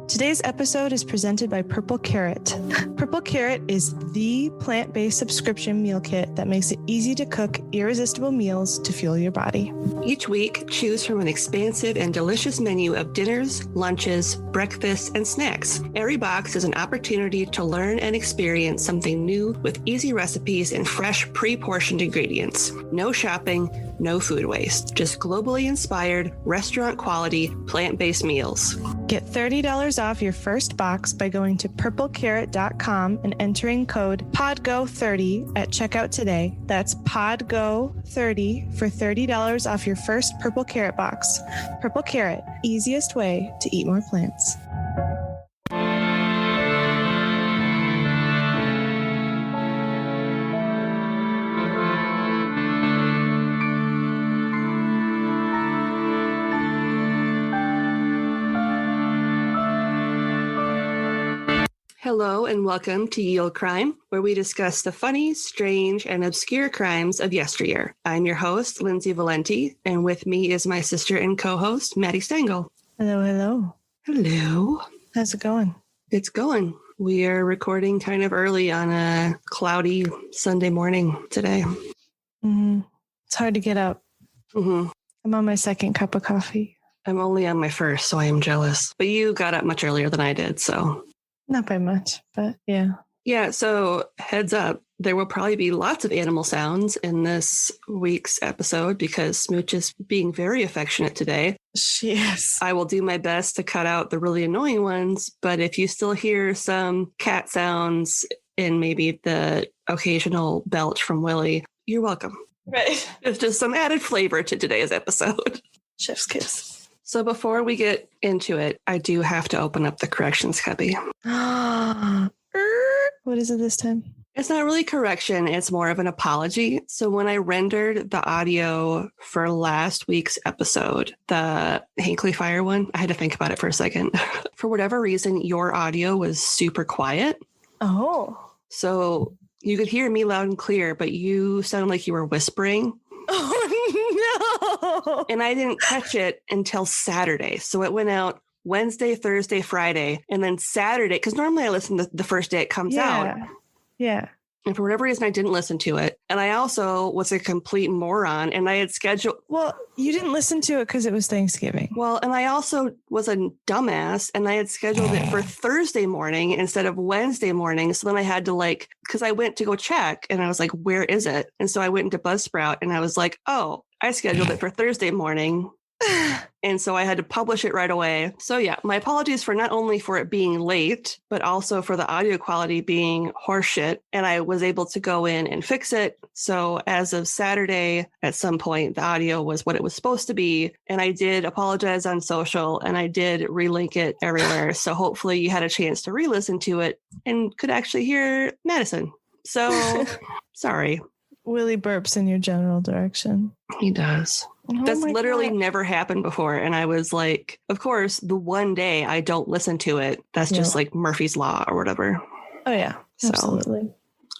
Today's episode is presented by Purple Carrot. Purple Carrot is the plant-based subscription meal kit that makes it easy to cook irresistible meals to fuel your body. Each week, choose from an expansive and delicious menu of dinners, lunches, breakfasts, and snacks. Every box is an opportunity to learn and experience something new with easy recipes and fresh, pre-portioned ingredients. No shopping, no food waste. Just globally inspired, restaurant-quality, plant-based meals. Get $30 off your first box by going to purplecarrot.com and entering code PODGO30 at checkout today. That's PODGO30 for $30 off your first Purple Carrot box. Purple Carrot, easiest way to eat more plants. Hello and welcome to Yield Crime, where we discuss the funny, strange, and obscure crimes of yesteryear. I'm your host, Lindsay Valenti, and with me is my sister and co-host, Maddie Stengel. Hello, hello. Hello. How's it going? It's going. We are recording kind of early on a cloudy Sunday morning today. It's hard to get up. I'm on my second cup of coffee. I'm only on my first, so I am jealous. But you got up much earlier than I did, so... Not by much, but yeah. Yeah, so heads up, there will probably be lots of animal sounds in this week's episode because Smooch is being very affectionate today. She is. I will do my best to cut out the really annoying ones, but if you still hear some cat sounds and maybe the occasional belch from Willie, you're welcome. Right. It's just some added flavor to today's episode. Chef's kiss. So before we get into it, I do have to open up the corrections cubby. What is it this time? It's not really correction. It's more of an apology. So when I rendered the audio for last week's episode, the Hinkley Fire one, I had to think about it for a second. For whatever reason, your audio was super quiet. Oh. So you could hear me loud and clear, but you sounded like you were whispering. Oh, no. And I didn't catch it until Saturday. So it went out Wednesday, Thursday, Friday, and then Saturday, because normally I listen to the first day it comes out. Yeah. And for whatever reason, I didn't listen to it. And I also was a complete moron. And I had scheduled... Well, you didn't listen to it because it was Thanksgiving. Well, and I also was a dumbass. And I had scheduled it for Thursday morning instead of Wednesday morning. So then I had to because I went to go check and I was like, where is it? And so I went into Buzzsprout and I was like, oh, I scheduled it for Thursday morning. And so I had to publish it right away. So yeah, my apologies for not only for it being late, but also for the audio quality being horseshit. And I was able to go in and fix it. So as of Saturday, at some point, the audio was what it was supposed to be. And I did apologize on social and I did relink it everywhere. So hopefully you had a chance to re-listen to it and could actually hear Madison. So sorry. Willie burps in your general direction. He does. Oh, that's literally never happened before. And I was like, of course, the one day I don't listen to it, that's just like Murphy's Law or whatever. Oh, yeah. Absolutely.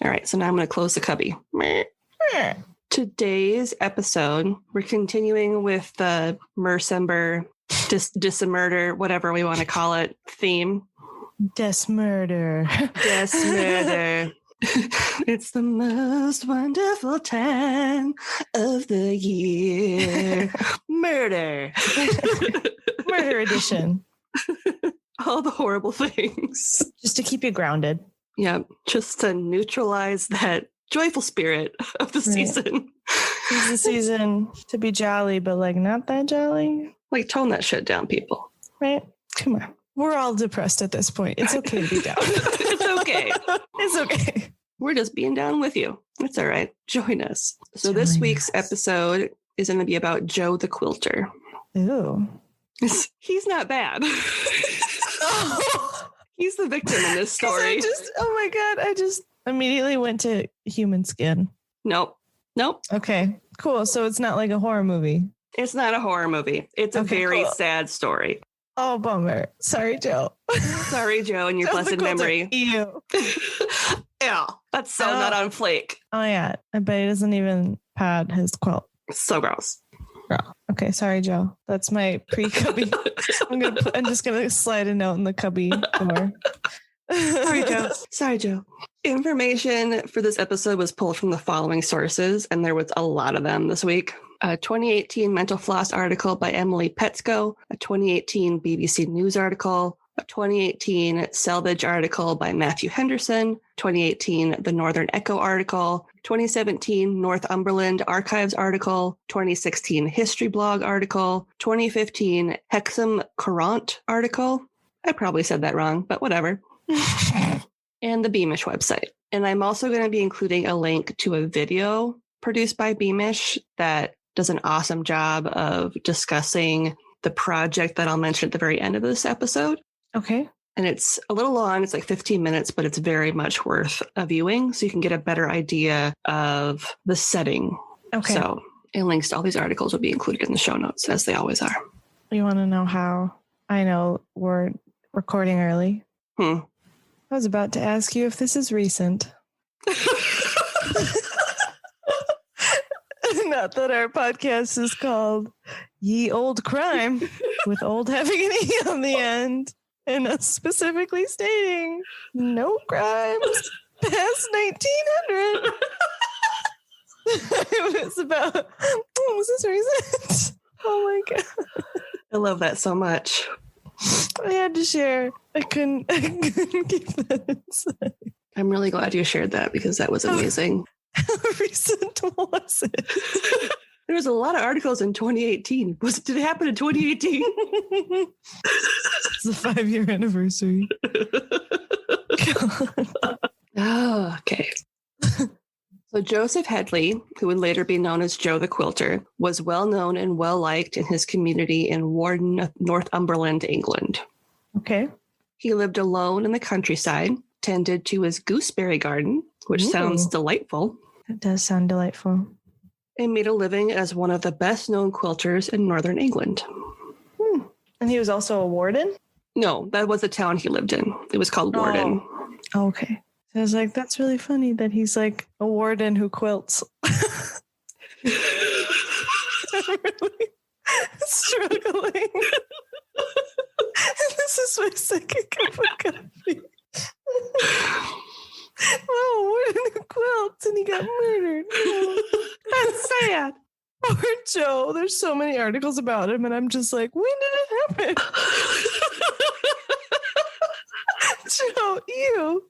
All right. So now I'm going to close the cubby. Today's episode, we're continuing with the Mercember, Dismurder, whatever we want to call it, theme. Desmurder. Desmurder. It's the most wonderful time of the year. Murder. Murder edition. All the horrible things. Just to keep you grounded. Yeah, just to neutralize that joyful spirit of the season. It's the season to be jolly, but not that jolly. Tone that shit down, people. Right? Come on. We're all depressed at this point. It's okay to be down. It's okay. It's okay. We're just being down with you. It's all right. Join us. So this week's episode is going to be about Joe the Quilter. Ooh. He's not bad. He's the victim in this story. I just immediately went to human skin. Nope. Okay, cool. So it's not like a horror movie. It's not a horror movie. It's a very sad story. Oh, bummer. Sorry, Joe. Sorry, Joe, in your blessed memory. Ew. Yeah, that's so not on flake. Oh, yeah. I bet he doesn't even pad his quilt. So gross. Girl. Okay, sorry, Joe. That's my pre-cubby. I'm just gonna slide a note in the cubby door. Sorry, Joe. Information for this episode was pulled from the following sources, and there was a lot of them this week. A 2018 Mental Floss article by Emily Petsko, a 2018 BBC News article, a 2018 Selvage article by Matthew Henderson, 2018 The Northern Echo article, 2017 Northumberland Archives article, 2016 History Blog article, 2015 Hexham Courant article. I probably said that wrong, but whatever. And the Beamish website. And I'm also going to be including a link to a video produced by Beamish that does an awesome job of discussing the project that I'll mention at the very end of this episode. Okay. And it's a little long. It's like 15 minutes, but it's very much worth a viewing. So you can get a better idea of the setting. Okay. So, and links to all these articles will be included in the show notes, as they always are. You want to know how I know we're recording early? I was about to ask you if this is recent. Not that our podcast is called Ye Old Crime, with old having an E on the end, and us specifically stating no crimes past 1900. It was about, was this recent? Oh my God. I love that so much. I had to share. I couldn't keep that inside. I'm really glad you shared that because that was amazing. How recent was it? There was a lot of articles in 2018. Did it happen in 2018? It's the 5-year anniversary. Oh, okay. So Joseph Headley, who would later be known as Joe the Quilter, was well known and well liked in his community in Warden, Northumberland, England. Okay. He lived alone in the countryside, tended to his gooseberry garden, which sounds delightful. It does sound delightful. And made a living as one of the best known quilters in northern England. And he was also a warden? No, that was the town he lived in. It was called Warden. Oh, okay. I was like, that's really funny that he's like a warden who quilts. I'm really struggling. This is my second cup of coffee. Oh, warden who quilts and he got murdered. Oh, that's sad. Poor Joe. There's so many articles about him, and I'm just like, when did it happen? Joe, ew.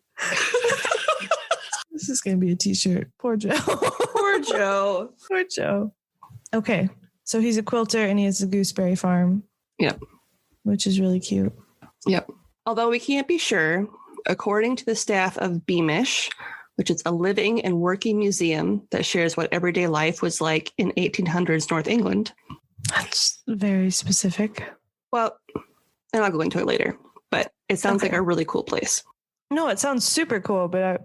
This is going to be a t-shirt. Poor Joe. Poor Joe. Poor Joe. Okay. So he's a quilter and he has a gooseberry farm. Yep. Which is really cute. Yep. Although we can't be sure, according to the staff of Beamish, which is a living and working museum that shares what everyday life was like in 1800s North England. That's very specific. Well, and I'll go into it later, but it sounds like a really cool place. No, it sounds super cool, but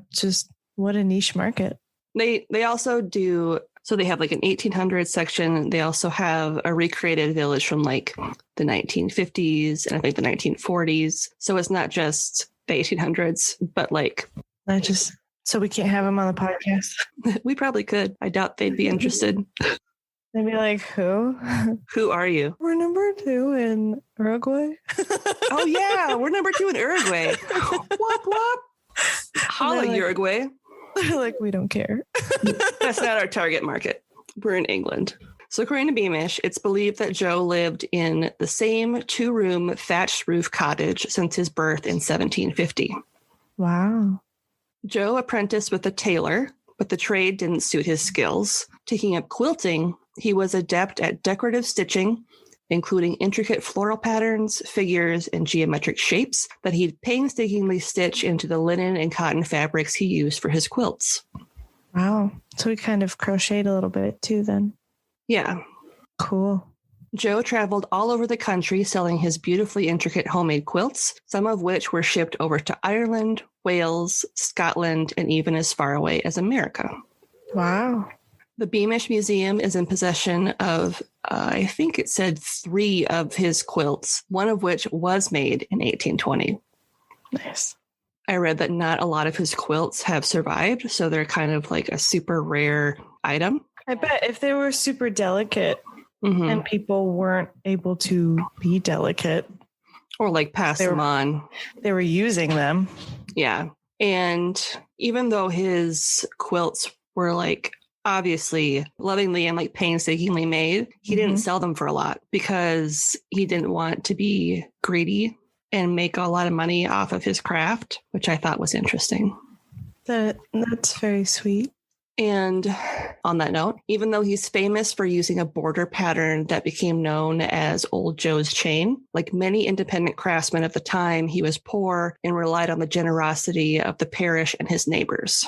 what a niche market. They also do, so they have like an 1800s section. They also have a recreated village from like the 1950s and I think the 1940s. So it's not just the 1800s, but like... So we can't have them on the podcast? We probably could. I doubt they'd be interested. They'd be like, who? Who are you? We're number 2 in Uruguay. Oh, yeah. We're number 2 in Uruguay. Wop, wop. Holla, Uruguay. They're like, we don't care. That's not our target market. We're in England. So according to Beamish, it's believed that Joe lived in the same 2-room thatched roof cottage since his birth in 1750. Wow. Joe apprenticed with a tailor, but the trade didn't suit his skills. Taking up quilting, he was adept at decorative stitching, including intricate floral patterns, figures, and geometric shapes that he'd painstakingly stitch into the linen and cotton fabrics he used for his quilts. Wow. So he kind of crocheted a little bit too then. Yeah. Cool. Joe traveled all over the country selling his beautifully intricate homemade quilts, some of which were shipped over to Ireland, Wales, Scotland, and even as far away as America. Wow. The Beamish Museum is in possession of, I think it said 3 of his quilts, one of which was made in 1820. Nice. I read that not a lot of his quilts have survived, so they're kind of like a super rare item. I bet if they were super delicate, And people weren't able to be delicate. Or like pass them on. They were using them. Yeah. And even though his quilts were like obviously lovingly and like painstakingly made, he didn't sell them for a lot because he didn't want to be greedy and make a lot of money off of his craft, which I thought was interesting. That's very sweet. And on that note, even though he's famous for using a border pattern that became known as Old Joe's chain, like many independent craftsmen of the time, he was poor and relied on the generosity of the parish and his neighbors.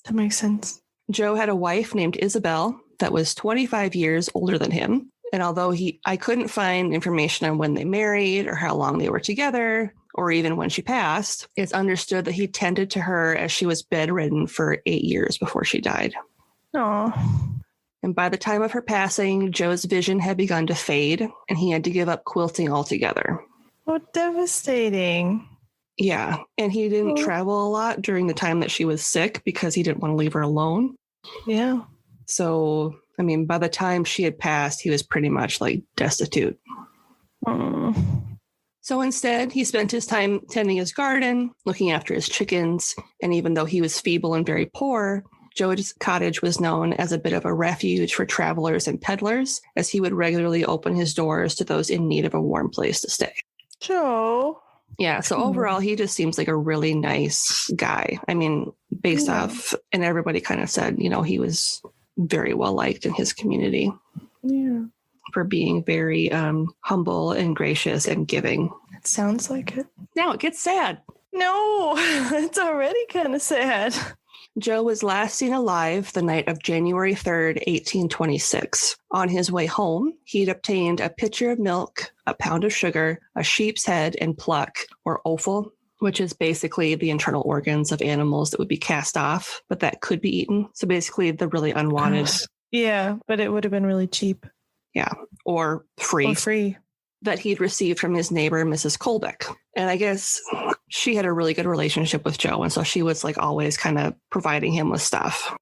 That makes sense. Joe had a wife named Isabel that was 25 years older than him. And although I couldn't find information on when they married or how long they were together, or even when she passed, it's understood that he tended to her as she was bedridden for 8 years before she died. Oh. And by the time of her passing, Joe's vision had begun to fade, and he had to give up quilting altogether. Oh, devastating. Yeah, and he didn't travel a lot during the time that she was sick because he didn't want to leave her alone. Yeah. So, I mean, by the time she had passed, he was pretty much like destitute. So instead, he spent his time tending his garden, looking after his chickens, and even though he was feeble and very poor, Joe's cottage was known as a bit of a refuge for travelers and peddlers, as he would regularly open his doors to those in need of a warm place to stay. Joe. Yeah, so overall, he just seems like a really nice guy. I mean, based off, and everybody kind of said, you know, he was very well liked in his community. Yeah. For being very humble and gracious and giving. It sounds like it. Now it gets sad. No, it's already kind of sad. Joe was last seen alive the night of January 3rd, 1826. On his way home, he'd obtained a pitcher of milk, a pound of sugar, a sheep's head, and pluck, or offal, which is basically the internal organs of animals that would be cast off, but that could be eaten. So basically the really unwanted. Yeah, but it would have been really cheap. Yeah, or free. Or free. That he'd received from his neighbor, Mrs. Colbeck. And I guess she had a really good relationship with Joe. And so she was like always kind of providing him with stuff.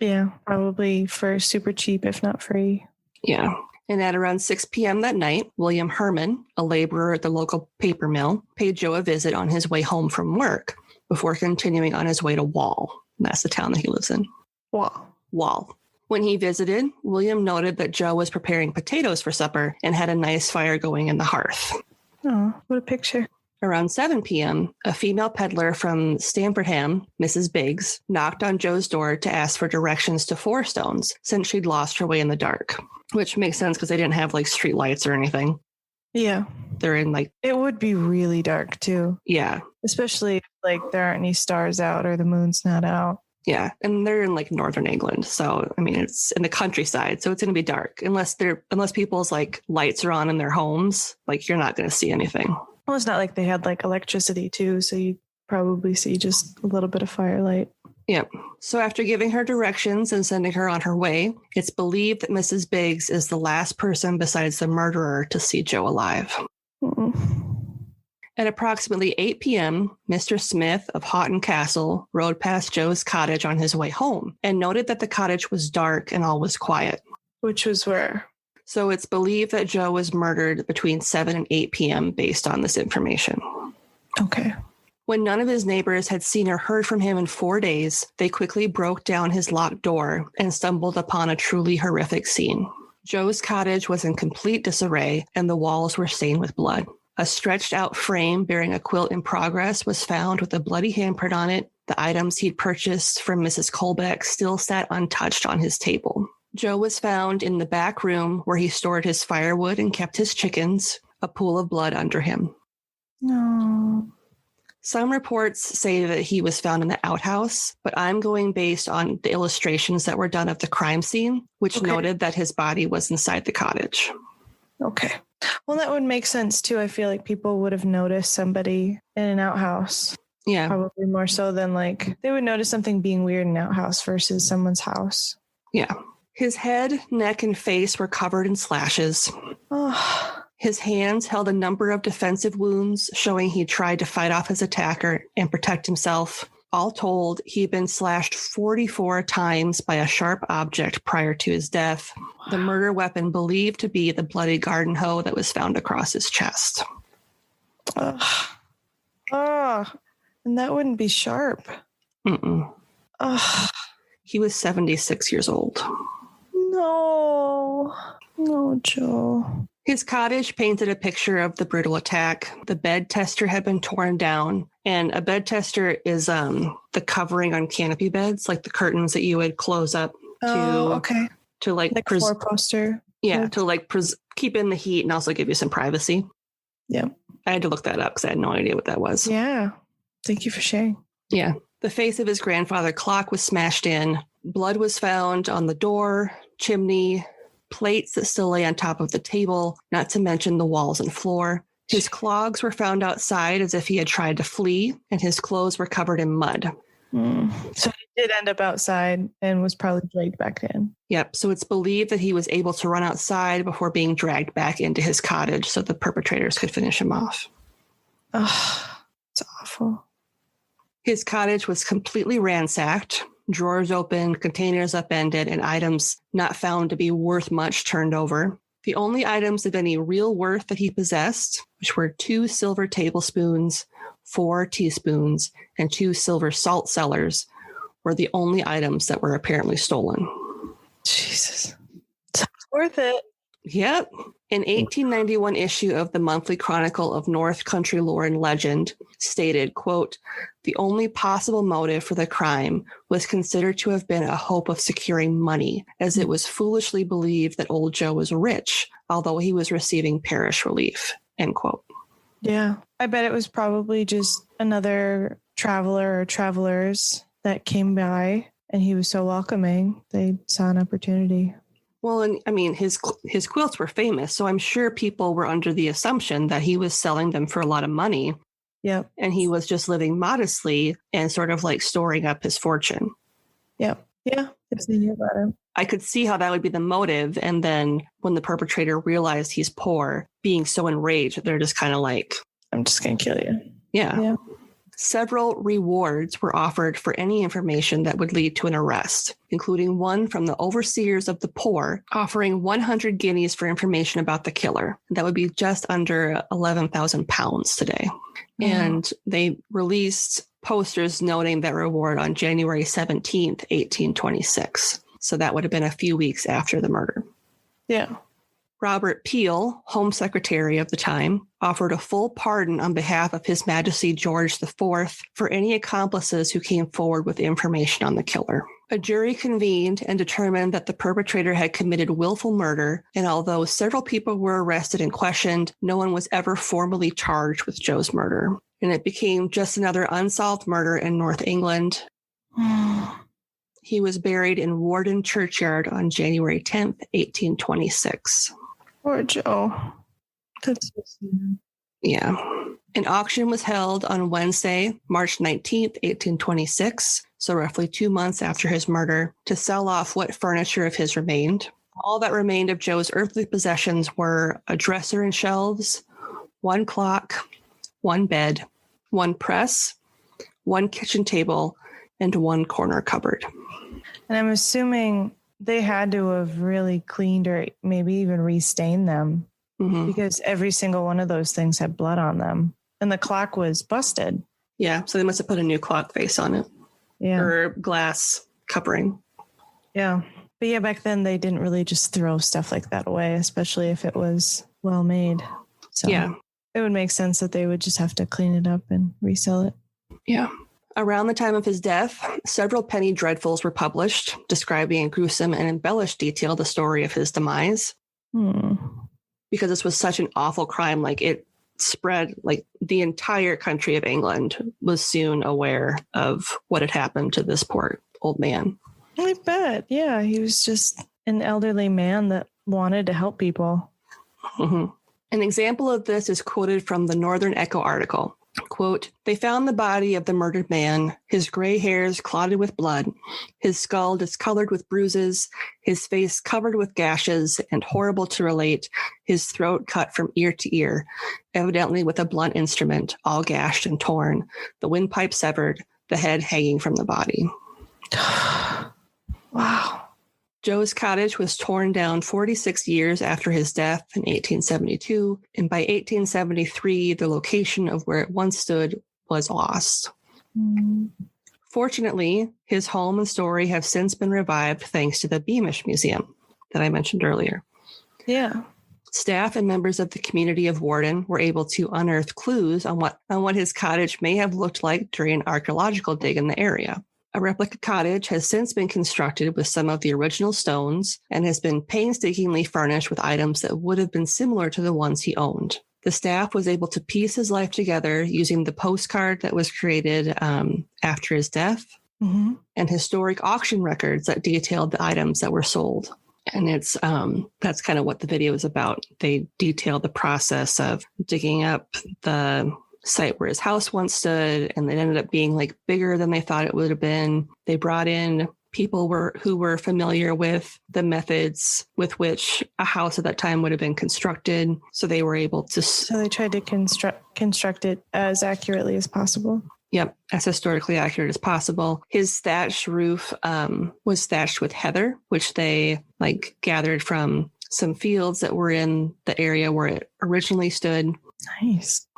Yeah, probably for super cheap, if not free. Yeah. And at around 6 p.m. that night, William Herman, a laborer at the local paper mill, paid Joe a visit on his way home from work before continuing on his way to Wall. And that's the town that he lives in. Wall. When he visited, William noted that Joe was preparing potatoes for supper and had a nice fire going in the hearth. Oh, what a picture. Around 7 p.m., a female peddler from Stamfordham, Mrs. Biggs, knocked on Joe's door to ask for directions to Four Stones since she'd lost her way in the dark, which makes sense because they didn't have like street lights or anything. Yeah. They're in like... It would be really dark too. Yeah. Especially if like there aren't any stars out or the moon's not out. Yeah, and they're in like northern England, so I mean it's in the countryside, so it's going to be dark unless people's like lights are on in their homes. Like you're not going to see anything. Well, it's not like they had like electricity too, so you probably see just a little bit of firelight. Yep. So after giving her directions and sending her on her way, it's believed that Mrs. Biggs is the last person besides the murderer to see Joe alive. At approximately 8 p.m., Mr. Smith of Houghton Castle rode past Joe's cottage on his way home and noted that the cottage was dark and all was quiet. Which was where? So it's believed that Joe was murdered between 7 and 8 p.m. based on this information. Okay. When none of his neighbors had seen or heard from him in 4 days, they quickly broke down his locked door and stumbled upon a truly horrific scene. Joe's cottage was in complete disarray and the walls were stained with blood. A stretched out frame bearing a quilt in progress was found with a bloody handprint on it. The items he'd purchased from Mrs. Colbeck still sat untouched on his table. Joe was found in the back room where he stored his firewood and kept his chickens, a pool of blood under him. No. Some reports say that he was found in the outhouse, but I'm going based on the illustrations that were done of the crime scene, which noted that his body was inside the cottage. Okay. Well, that would make sense too. I feel like people would have noticed somebody in an outhouse. Yeah. Probably more so than like they would notice something being weird in an outhouse versus someone's house. Yeah. His head, neck, and face were covered in slashes. Oh. His hands held a number of defensive wounds, showing he tried to fight off his attacker and protect himself. All told, he'd been slashed 44 times by a sharp object prior to his death. The murder weapon believed to be the bloody garden hoe that was found across his chest. Ugh. And that wouldn't be sharp. Mm-mm. Ugh. He was 76 years old. No, Joe. His cottage painted a picture of the brutal attack. The bed tester had been torn down, and a bed tester is the covering on canopy beds, like the curtains that you would close up to like four poster. Yeah, to keep in the heat and also give you some privacy. Yeah, I had to look that up because I had no idea what that was. Yeah, thank you for sharing. Yeah, the face of his grandfather clock was smashed in. Blood was found on the door, chimney, plates that still lay on top of the table, not to mention the walls and floor. His clogs were found outside as if he had tried to flee, and his clothes were covered in mud. So he did end up outside and was probably dragged back in. Yep. So it's believed that he was able to run outside before being dragged back into his cottage so the perpetrators could finish him off. Ugh, it's awful. His cottage was completely ransacked. Drawers opened, containers upended, and items not found to be worth much turned over. The only items of any real worth that he possessed, which were 2 silver tablespoons, 4 teaspoons, and 2 silver salt cellars, were the only items that were apparently stolen. Jesus. Sounds worth it. Yep. An 1891 issue of the Monthly Chronicle of North Country Lore and Legend stated, quote, "The only possible motive for the crime was considered to have been a hope of securing money, as it was foolishly believed that old Joe was rich, although he was receiving parish relief," end quote. Yeah. I bet it was probably just another traveler or travelers that came by, and he was so welcoming. They saw an opportunity. Well, and I mean, his quilts were famous, so I'm sure people were under the assumption that he was selling them for a lot of money. Yep. And he was just living modestly and sort of like storing up his fortune. Yep. Yeah. About him. I could see how that would be the motive. And then when the perpetrator realized he's poor, being so enraged, they're just kind of like, I'm just going to kill you. Yeah. Several rewards were offered for any information that would lead to an arrest, including one from the overseers of the poor, offering 100 guineas for information about the killer. That would be just under 11,000 pounds today. Mm. And they released posters noting that reward on January 17th, 1826. So that would have been a few weeks after the murder. Yeah. Robert Peel, Home Secretary of the time, offered a full pardon on behalf of His Majesty George IV for any accomplices who came forward with information on the killer. A jury convened and determined that the perpetrator had committed willful murder, and although several people were arrested and questioned, no one was ever formally charged with Joe's murder. And it became just another unsolved murder in North England. He was buried in Warden Churchyard on January 10th, 1826. Poor Joe. That's so sad. Yeah. An auction was held on Wednesday, March 19th, 1826, so roughly 2 months after his murder, to sell off what furniture of his remained. All that remained of Joe's earthly possessions were a dresser and shelves, 1 clock, 1 bed, 1 press, 1 kitchen table, and 1 corner cupboard. And I'm assuming they had to have really cleaned or maybe even restained them, because every single one of those things had blood on them. And the clock was busted. Yeah, so they must have put a new clock face on it. Yeah. Or glass covering. Yeah. But yeah, back then they didn't really just throw stuff like that away, especially if it was well made. So yeah, it would make sense that they would just have to clean it up and resell it. Yeah. Around the time of his death, several penny dreadfuls were published, describing in gruesome and embellished detail the story of his demise. Because this was such an awful crime, like it spread, like the entire country of England was soon aware of what had happened to this poor old man. I bet. Yeah, he was just an elderly man that wanted to help people. An example of this is quoted from the Northern Echo article. Quote, "They found the body of the murdered man, his gray hairs clotted with blood, his skull discolored with bruises, his face covered with gashes, and horrible to relate, his throat cut from ear to ear, evidently with a blunt instrument, all gashed and torn, the windpipe severed, the head hanging from the body. Wow. Joe's cottage was torn down 46 years after his death in 1872, and by 1873, the location of where it once stood was lost. Mm. Fortunately, his home and story have since been revived thanks to the Beamish Museum that I mentioned earlier. Yeah. Staff and members of the community of Warden were able to unearth clues on what his cottage may have looked like during an archaeological dig in the area. A replica cottage has since been constructed with some of the original stones and has been painstakingly furnished with items that would have been similar to the ones he owned. The staff was able to piece his life together using the postcard that was created after his death and historic auction records that detailed the items that were sold. And it's that's kind of what the video is about. They detail the process of digging up the site where his house once stood, and it ended up being like bigger than they thought it would have been. They brought in people who were familiar with the methods with which a house at that time would have been constructed. So they were able to... So they tried to construct it as accurately as possible. Yep, as historically accurate as possible. His thatched roof was thatched with heather, which they gathered from some fields that were in the area where it originally stood. Nice.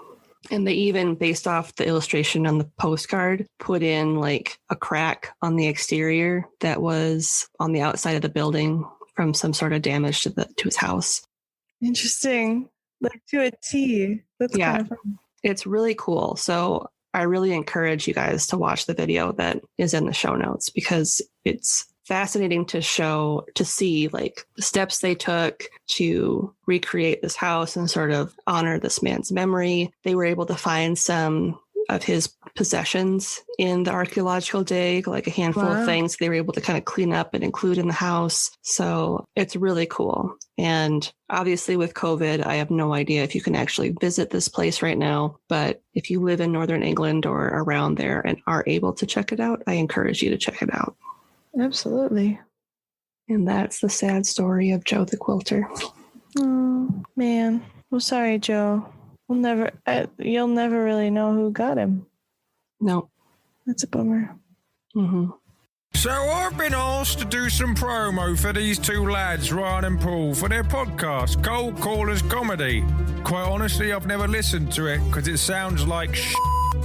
And they even, based off the illustration on the postcard, put in a crack on the exterior that was on the outside of the building from some sort of damage to his house. Interesting. To a T. That's kind of fun. It's really cool. So I really encourage you guys to watch the video that is in the show notes, because it's fascinating to see the steps they took to recreate this house and sort of honor this man's memory. They were able to find some of his possessions in the archaeological dig, a handful of things they were able to kind of clean up and include in the house. So it's really cool. And obviously with COVID, I have no idea if you can actually visit this place right now. But if you live in Northern England or around there and are able to check it out, I encourage you to check it out. Absolutely. And that's the sad story of Joe the Quilter. Oh, man. Well, sorry, Joe. You'll never really know who got him. No. That's a bummer. Mm-hmm. So I've been asked to do some promo for these two lads, Ryan and Paul, for their podcast, Cold Callers Comedy. Quite honestly, I've never listened to it because it sounds like shit.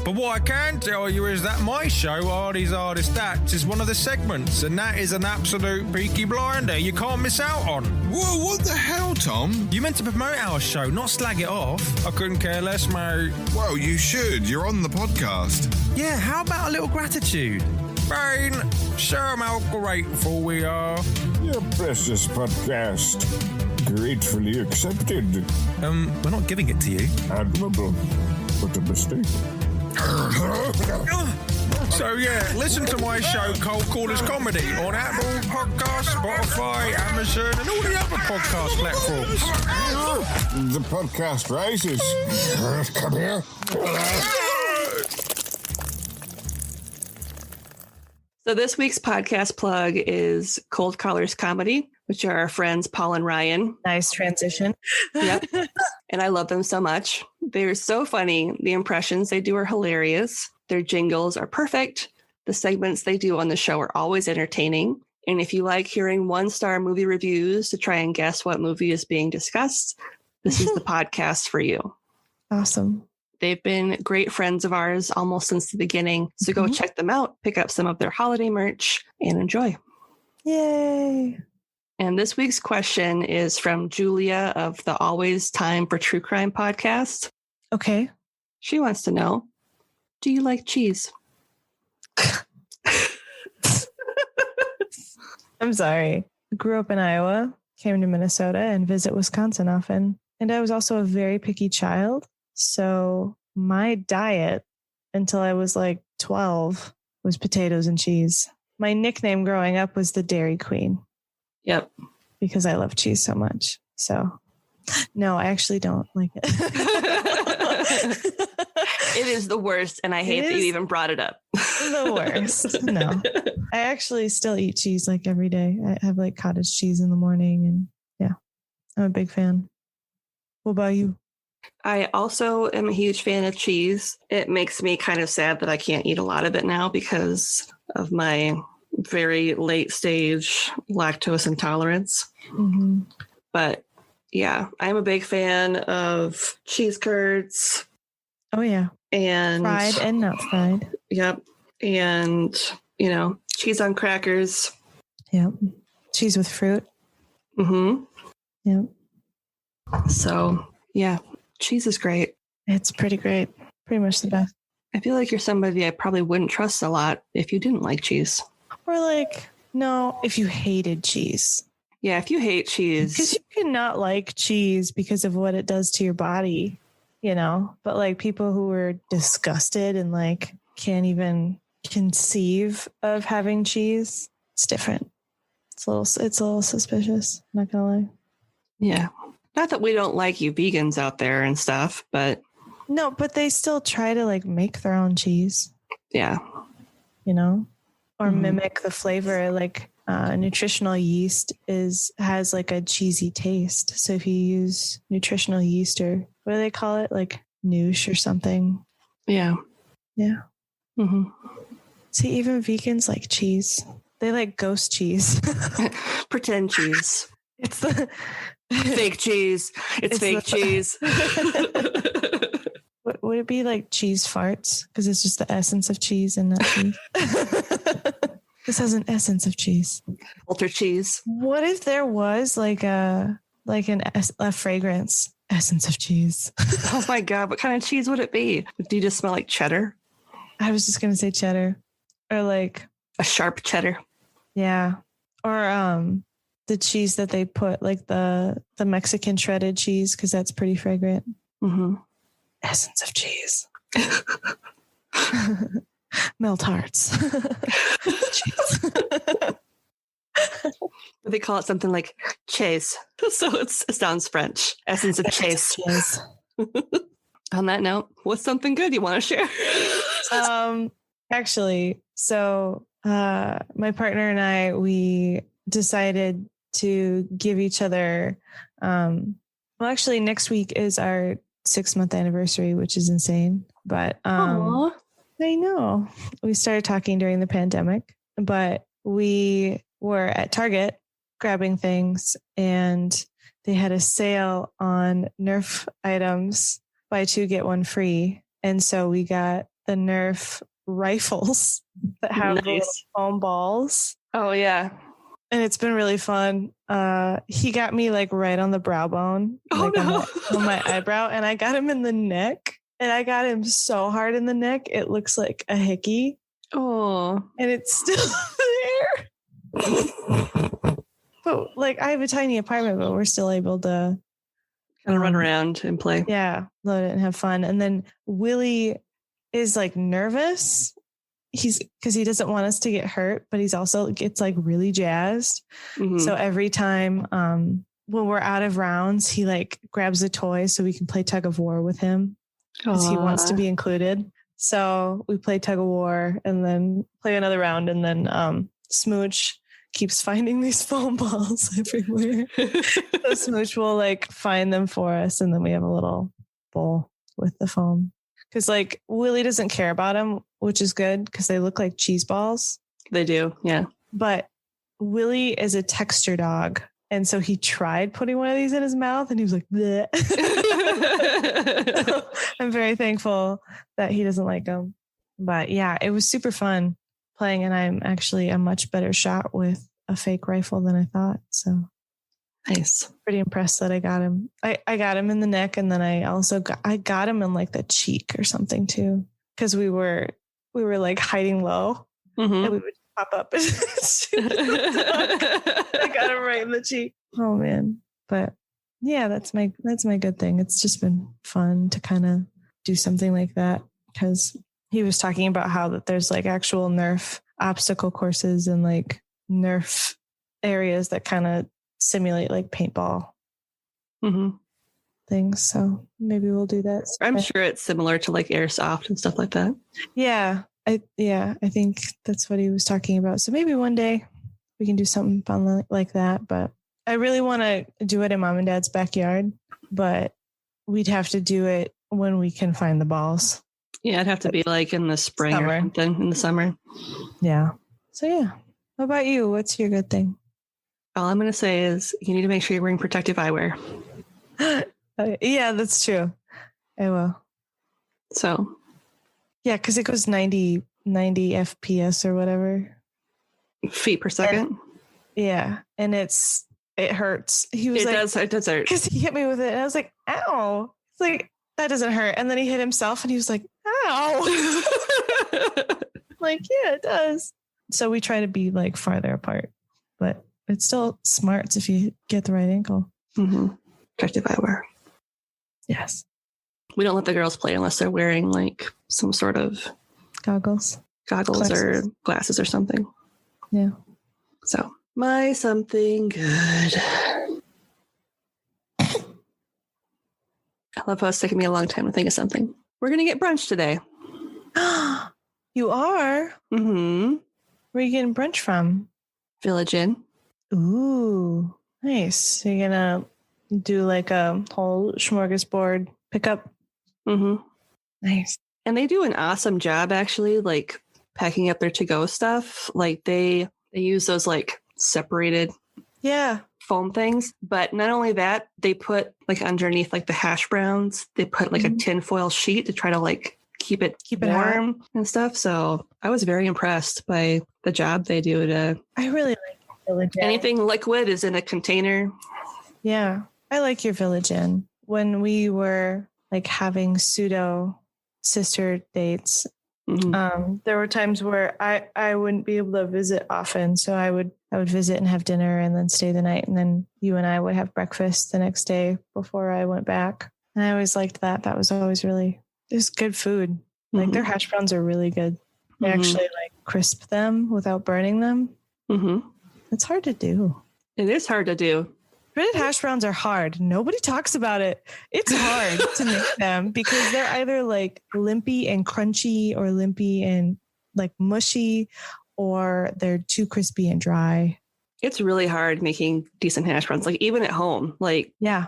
But what I can tell you is that my show, Artie's Artist Stats, is one of the segments, and that is an absolute peaky blinder you can't miss out on. Whoa, what the hell, Tom? You meant to promote our show, not slag it off. I couldn't care less, mate. Well, you should. You're on the podcast. Yeah, how about a little gratitude? Brain, show 'em how grateful we are. Your precious podcast. Gratefully accepted. We're not giving it to you. Admirable. What a mistake. So yeah, listen to my show, Cold Callers Comedy, on Apple Podcasts, Spotify, Amazon, and all the other podcast platforms. The podcast rises. Come here. So this week's podcast plug is Cold Callers Comedy, which are our friends Paul and Ryan. Nice transition. Yep. And I love them so much. They're so funny. The impressions they do are hilarious. Their jingles are perfect. The segments they do on the show are always entertaining. And if you like hearing 1-star movie reviews to try and guess what movie is being discussed, this is the podcast for you. Awesome. They've been great friends of ours almost since the beginning. So go check them out, pick up some of their holiday merch, and enjoy. Yay. And this week's question is from Julia of the Always Time for True Crime podcast. Okay. She wants to know, do you like cheese? I'm sorry. I grew up in Iowa, came to Minnesota, and visit Wisconsin often. And I was also a very picky child. So my diet until I was 12 was potatoes and cheese. My nickname growing up was the Dairy Queen. Yep. Because I love cheese so much. So no, I actually don't like it. It is the worst. And I hate that you even brought it up. The worst. No, I actually still eat cheese every day. I have cottage cheese in the morning, and yeah, I'm a big fan. What about you? I also am a huge fan of cheese. It makes me kind of sad that I can't eat a lot of it now because of my very late stage lactose intolerance. Mm-hmm. But yeah, I'm a big fan of cheese curds. Oh, yeah. And fried and not fried. Yep. And, cheese on crackers. Yep. Cheese with fruit. Mm-hmm. Yep. So, yeah, cheese is great. It's pretty great. Pretty much the best. I feel like you're somebody I probably wouldn't trust a lot if you didn't like cheese. Or like, no, if you hated cheese. Yeah, if you hate cheese. Because you cannot like cheese because of what it does to your body, But like people who are disgusted and like can't even conceive of having cheese, it's different. It's a little suspicious. I'm not gonna lie. Yeah. Not that we don't like you vegans out there and stuff, but. No, but they still try to like make their own cheese. Yeah. Or mimic the flavor. Like nutritional yeast has like a cheesy taste. So if you use nutritional yeast, or what do they call it? Like noosh or something. Yeah. Yeah. Mm-hmm. See, even vegans like cheese. They like ghost cheese. Pretend cheese. It's the fake cheese. It's fake cheese. Would it be like cheese farts? Because it's just the essence of cheese and not cheese. This has an essence of cheese. Ultra cheese. What if there was like a fragrance essence of cheese? Oh my God. What kind of cheese would it be? Do you just smell like cheddar? I was just going to say cheddar, or like a sharp cheddar. Yeah. Or the cheese that they put, like the Mexican shredded cheese, because that's pretty fragrant. Mm-hmm. Essence of cheese. Melt hearts. They call it something like chase. So it sounds French. Essence of chase. On that note, what's something good you want to share? Actually, so my partner and I, we decided to give each other, actually next week is our 6-month anniversary, which is insane. But I know we started talking during the pandemic, but we were at Target grabbing things and they had a sale on Nerf items, buy 2, get 1 free. And so we got the Nerf rifles that have little foam balls. Oh yeah. And it's been really fun. He got me like right on the brow bone, on my eyebrow, and I got him in the neck. And I got him so hard in the neck, it looks like a hickey. Oh. And it's still there. But like I have a tiny apartment, but we're still able to kind of run around and play. Yeah, load it and have fun. And then Willie is like nervous. Because he doesn't want us to get hurt, but he's also gets like really jazzed. Mm-hmm. So every time when we're out of rounds, he like grabs a toy so we can play tug of war with him because he wants to be included. So we play tug of war and then play another round, and then Smooch keeps finding these foam balls everywhere. So Smooch will like find them for us, and then we have a little bowl with the foam. Because like Willie doesn't care about them, which is good because they look like cheese balls. They do, yeah. But Willie is a texture dog. And so he tried putting one of these in his mouth and he was like, bleh. So I'm very thankful that he doesn't like them. But yeah, it was super fun playing. And I'm actually a much better shot with a fake rifle than I thought. So nice. Pretty impressed that I got him. I got him in the neck, and then I got him in like the cheek or something too, because we were like hiding low, and we would pop up and shoot. I got him right in the cheek. Oh man! But yeah, that's my good thing. It's just been fun to kind of do something like that, because he was talking about how that there's like actual Nerf obstacle courses and like Nerf areas that kind of simulate like paintball things. So maybe we'll do that. I'm sure it's similar to like airsoft and stuff like that. Yeah. I think that's what he was talking about. So maybe one day we can do something fun like that. But I really want to do it in Mom and Dad's backyard. But we'd have to do it when we can find the balls. Yeah, it'd have to be like in the spring or something, in the summer. Yeah. So yeah. What about you? What's your good thing? All I'm going to say is you need to make sure you're wearing protective eyewear. Yeah, that's true. I will. So. Yeah, because it goes 90 FPS or whatever. Feet per second. And it hurts. It does hurt. Because he hit me with it and I was like, ow. It's like, that doesn't hurt. And then he hit himself and he was like, ow. Like, yeah, it does. So we try to be like farther apart, but it's still smarts if you get the right angle. Mm-hmm. Protective eyewear. Yes. We don't let the girls play unless they're wearing like some sort of goggles or glasses or something. Yeah. So my something good. I love how it's taking me a long time to think of something. We're going to get brunch today. You are? Mm-hmm. Where are you getting brunch from? Village Inn. Ooh, nice. So you're going to do like a whole smorgasbord pickup? Mm-hmm. Nice. And they do an awesome job, actually, like packing up their to-go stuff. Like they use those like separated foam things. But not only that, they put like underneath like the hash browns, they put like a tinfoil sheet to try to like keep it warm and stuff. So I was very impressed by the job they do I really like Village Inn. Anything liquid is in a container. Yeah. I like your Village Inn. When we were like having pseudo sister dates, there were times where I wouldn't be able to visit often. So I would visit and have dinner and then stay the night. And then you and I would have breakfast the next day before I went back. And I always liked that. That was always it's good food. Like their hash browns are really good. They actually like crisp them without burning them. Mm-hmm. It's hard to do. It is hard to do. Breaded hash browns are hard. Nobody talks about it. It's hard to make them because they're either like limpy and crunchy or limpy and like mushy, or they're too crispy and dry. It's really hard making decent hash browns. Like even at home, like, yeah,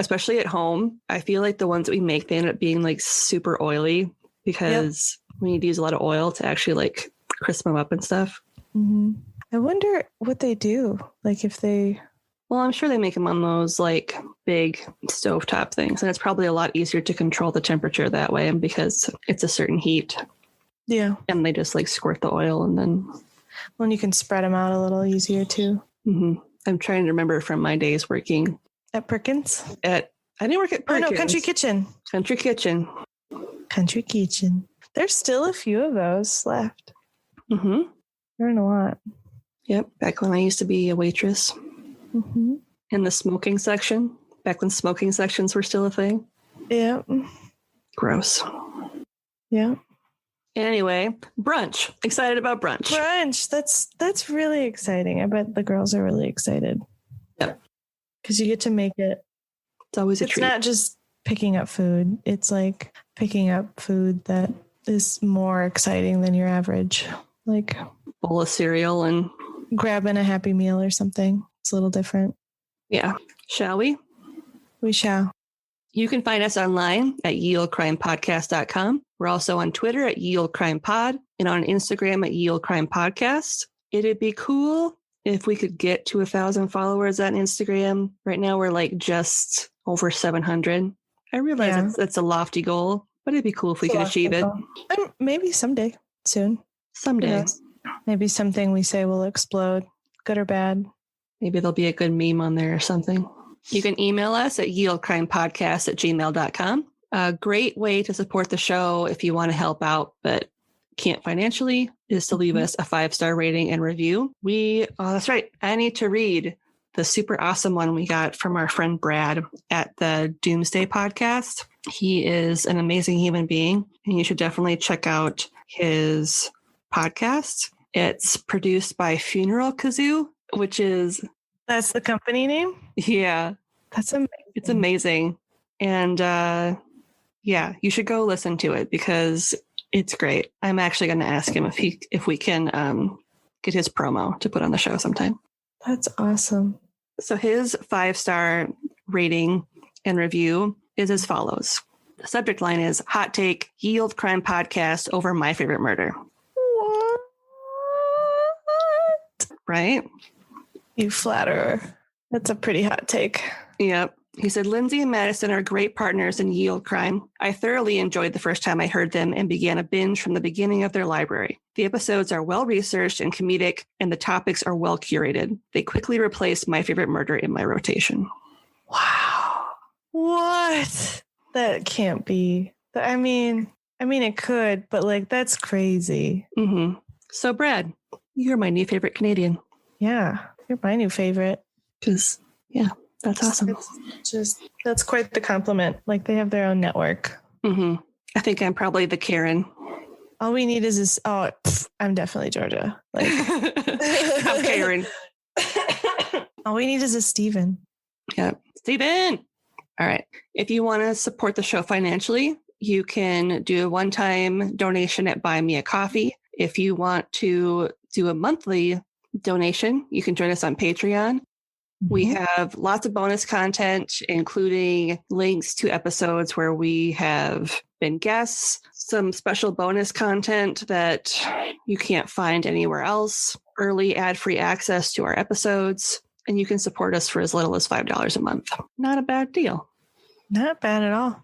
especially at home, I feel like the ones that we make, they end up being like super oily because we need to use a lot of oil to actually like crisp them up and stuff. Mm-hmm. I wonder what they do. Like if they... Well, I'm sure they make them on those like big stovetop things, and it's probably a lot easier to control the temperature that way, and because it's a certain heat. Yeah. And they just like squirt the oil and then... Well, and you can spread them out a little easier too. Mm-hmm. I'm trying to remember from my days working... At Perkins? I didn't work at Perkins. Oh, no, Country Kitchen. Country Kitchen. Country Kitchen. There's still a few of those left. Mm-hmm. There aren't a lot. Yep. Back when I used to be a waitress. Mm-hmm. In the smoking section. Back when smoking sections were still a thing. Yeah. Gross. Yeah. Anyway, brunch. Excited about brunch. Brunch. That's really exciting. I bet the girls are really excited. Yep. Because you get to make it. It's always a treat. It's not just picking up food. It's like picking up food that is more exciting than your average. Like bowl of cereal and grabbing a Happy Meal or something. It's a little different. Yeah. Shall we? We shall. You can find us online at yeoldecrimepodcast.com. We're also on Twitter at yeoldecrimepod and on Instagram at yeoldecrimepodcast. It'd be cool if we could get to 1,000 followers on Instagram. Right now, we're like just over 700. I realize that's a lofty goal, but it'd be cool if we could achieve it. Maybe someday, soon. Someday. Maybe something we say will explode, good or bad. Maybe there'll be a good meme on there or something. You can email us at yeoldecrimepodcast@gmail.com. A great way to support the show if you want to help out, but can't financially, is to leave us a 5-star rating and review. That's right. I need to read the super awesome one we got from our friend Brad at the Doomsday Podcast. He is an amazing human being, and you should definitely check out his podcast. It's produced by Funeral Kazoo, which is... That's the company name? Yeah. That's amazing. It's amazing. And you should go listen to it because it's great. I'm actually going to ask him if we can get his promo to put on the show sometime. That's awesome. So his 5-star rating and review is as follows. The subject line is hot take, yield crime podcast over my favorite murder. What? Right? You flatterer. That's a pretty hot take. Yep. He said, Lindsay and Madison are great partners in yield crime. I thoroughly enjoyed the first time I heard them and began a binge from the beginning of their library. The episodes are well-researched and comedic, and the topics are well-curated. They quickly replaced my favorite murder in my rotation. Wow. What? That can't be. I mean, it could, but like, that's crazy. Mm-hmm. So, Brad, you're my new favorite Canadian. Yeah, you're my new favorite. Because, yeah, that's awesome. That's quite the compliment. Like, they have their own network. Mm-hmm. I think I'm probably the Karen. All we need is this. Oh, I'm definitely Georgia. Like, I'm Karen. All we need is a Steven. Yep. Steven. All right. If you want to support the show financially, you can do a one-time donation at Buy Me a Coffee. If you want to do a monthly donation, you can join us on Patreon. Mm-hmm. We have lots of bonus content, including links to episodes where we have been guests, some special bonus content that you can't find anywhere else, early ad-free access to our episodes, and you can support us for as little as $5 a month. Not a bad deal. Not bad at all.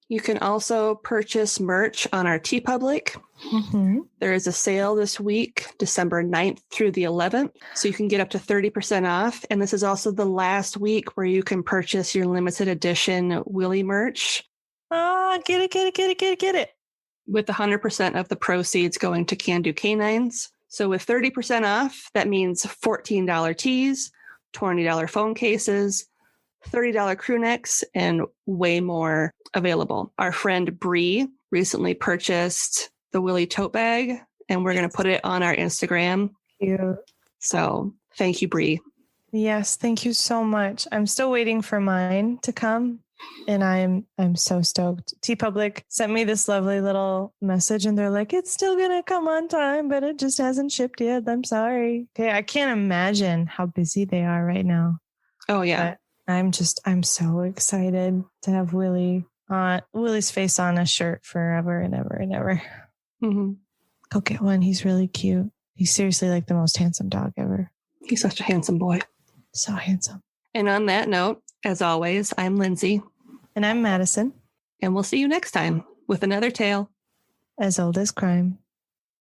You can also purchase merch on our TeePublic. Mm-hmm. There is a sale this week, December 9th through the 11th. So you can get up to 30% off. And this is also the last week where you can purchase your limited edition Willie merch. Oh, get it. With 100% of the proceeds going to Can Do Canines. So with 30% off, that means $14 tees, $20 phone cases, $30 crew necks, and way more available. Our friend Bree recently purchased the Willie tote bag, and we're going to put it on our Instagram. Cute. So thank you, Bree. Yes, thank you so much. I'm still waiting for mine to come, and I'm so stoked. TeePublic sent me this lovely little message, and they're like, it's still going to come on time, but it just hasn't shipped yet. I'm sorry. Okay, I can't imagine how busy they are right now. Oh, yeah. But I'm so excited to have Willie's face on a shirt forever and ever and ever. Mm-hmm. Go get one. He's really cute. He's seriously like the most handsome dog ever. He's such a handsome boy. So handsome. And on that note, as always, I'm Lindsay. And I'm Madison. And we'll see you next time with another tale as old as crime.